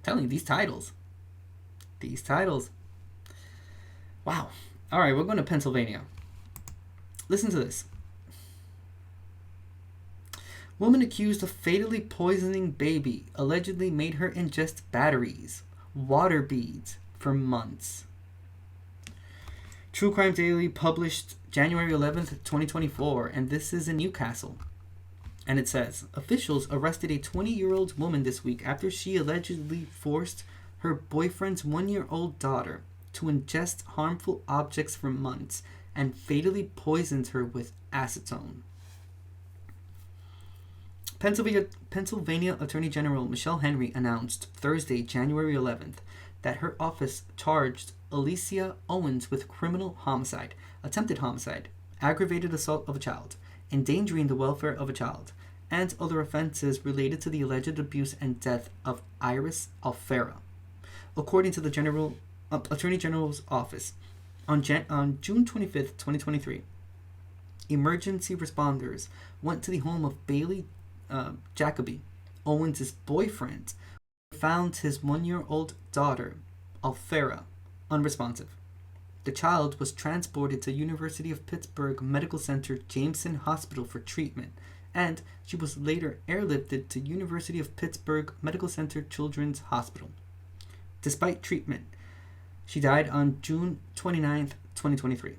Telling you, these titles. Wow. All right, we're going to Pennsylvania. Listen to this. Woman accused of fatally poisoning baby allegedly made her ingest batteries, water beads, for months. True Crime Daily published January 11th, 2024, and this is in Newcastle. And it says, officials arrested a 20-year-old woman this week after she allegedly forced her boyfriend's 1-year-old daughter to ingest harmful objects for months and fatally poisoned her with acetone. Pennsylvania Attorney General Michelle Henry announced Thursday, January 11th, that her office charged Alicia Owens with criminal homicide, attempted homicide, aggravated assault of a child, endangering the welfare of a child, and other offenses related to the alleged abuse and death of Iris Alfera. According to the Attorney General's office, on June 25th, 2023, emergency responders went to the home of Bailey Jacoby, Owens' boyfriend, who found his 1-year-old daughter, Alfera, unresponsive. The child was transported to University of Pittsburgh Medical Center Jameson Hospital for treatment, and she was later airlifted to University of Pittsburgh Medical Center Children's Hospital. Despite treatment, she died on June 29th, 2023.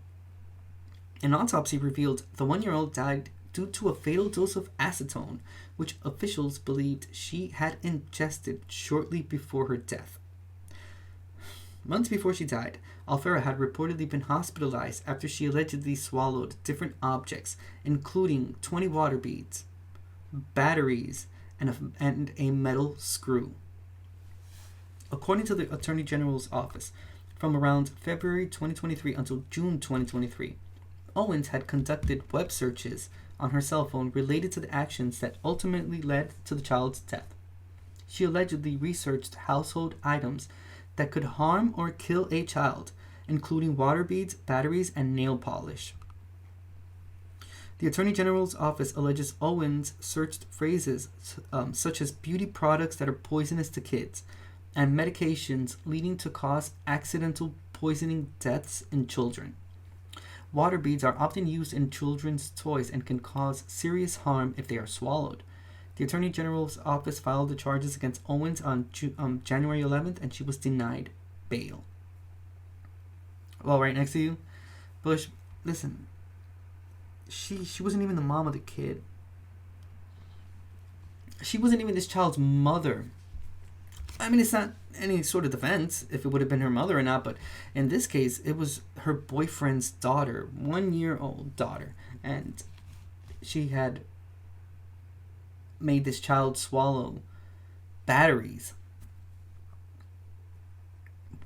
An autopsy revealed the 1-year-old died due to a fatal dose of acetone, which officials believed she had ingested shortly before her death. Months before she died, Alfera had reportedly been hospitalized after she allegedly swallowed different objects, including 20 water beads, batteries, and a metal screw. According to the Attorney General's office, from around February 2023 until June 2023, Owens had conducted web searches on her cell phone related to the actions that ultimately led to the child's death. She allegedly researched household items that could harm or kill a child, including water beads, batteries, and nail polish. The Attorney General's office alleges Owens searched phrases such as beauty products that are poisonous to kids and medications leading to cause accidental poisoning deaths in children. Water beads are often used in children's toys and can cause serious harm if they are swallowed. The Attorney General's office filed the charges against Owens on January 11th, and she was denied bail. Well, right next to you, Bush, listen, she wasn't even the mom of the kid. She wasn't even this child's mother. I mean, it's not any sort of defense if it would have been her mother or not, but in this case, it was her boyfriend's daughter, 1-year-old daughter, and she had made this child swallow batteries.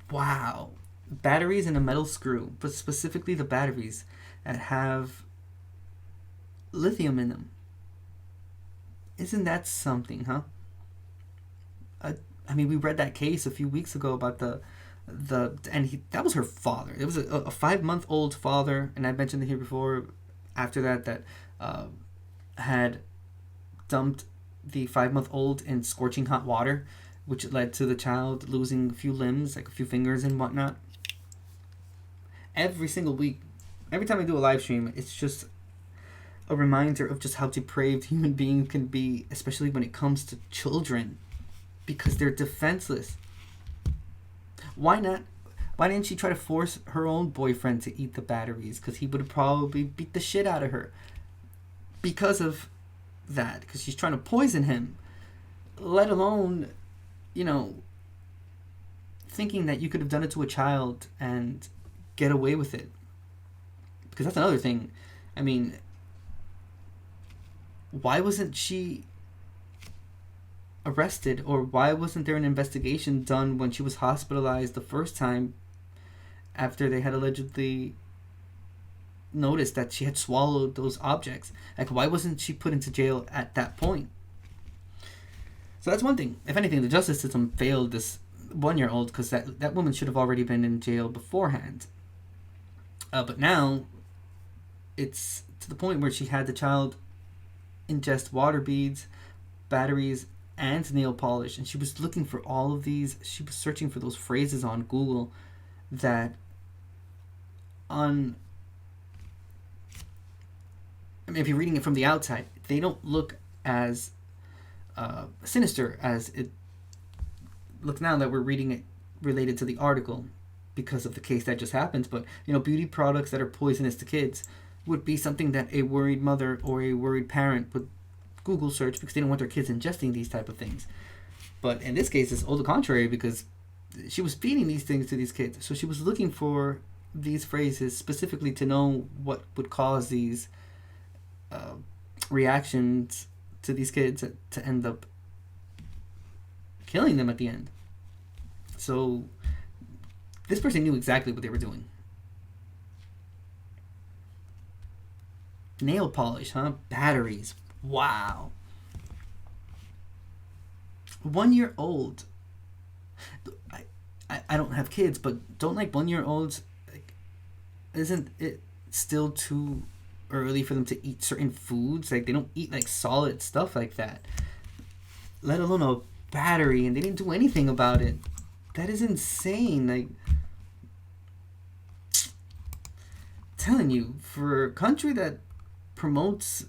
Wow. Batteries and a metal screw, but specifically the batteries that have lithium in them. Isn't that something, huh? I mean, we read that case a few weeks ago about that was her father. It was a 5-month-old father, and I mentioned it here before. After that had dumped the 5-month-old in scorching hot water, which led to the child losing a few limbs, like a few fingers and whatnot. Every single week, every time I do a live stream, it's just a reminder of just how depraved human beings can be, especially when it comes to children, because they're defenseless. Why didn't she try to force her own boyfriend to eat the batteries? Because he would have probably beat the shit out of her. Because of that, because she's trying to poison him. Let alone, thinking that you could have done it to a child and get away with it. Because that's another thing. I mean, why wasn't she arrested, or why wasn't there an investigation done when she was hospitalized the first time after they had allegedly noticed that she had swallowed those objects? Like, why wasn't she put into jail at that point? So that's one thing. If anything, the justice system failed this 1-year-old, because that woman should have already been in jail beforehand. But now it's to the point where she had the child ingest water beads, batteries, and nail polish, and she was looking for all of these. She was searching for those phrases on Google that on I mean, if you're reading it from the outside, they don't look as sinister as it looks now that we're reading it related to the article because of the case that just happened. But beauty products that are poisonous to kids would be something that a worried mother or a worried parent would Google search because they don't want their kids ingesting these type of things. But in this case, it's all the contrary, because she was feeding these things to these kids. So she was looking for these phrases specifically to know what would cause these reactions to these kids to end up killing them at the end. So this person knew exactly what they were doing. Nail polish, huh? Batteries. Wow. 1 year old. I don't have kids, but don't 1 year olds, isn't it still too early for them to eat certain foods? They don't eat solid stuff like that, let alone a battery, and they didn't do anything about it. That is insane. Telling you, for a country that promotes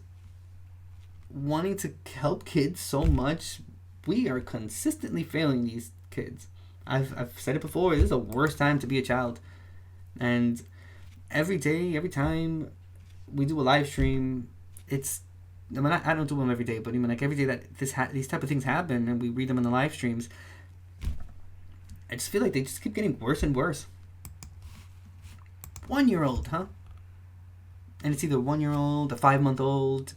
wanting to help kids so much, we are consistently failing these kids. I've said it before, this is the worst time to be a child. And every day, every time we do a live stream, I don't do them every day, but every day that these type of things happen and we read them in the live streams, I just feel like they just keep getting worse and worse. 1 year old, huh? And it's either 1 year old, a 5-month-old,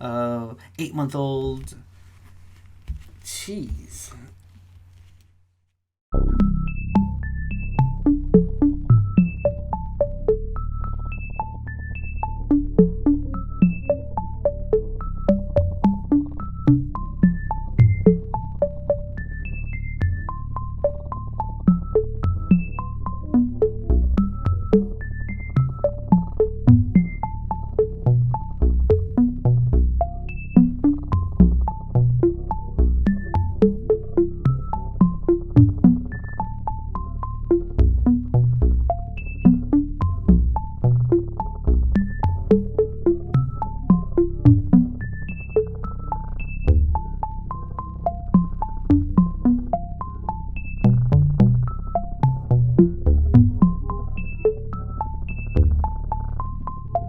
8-month-old. Jeez.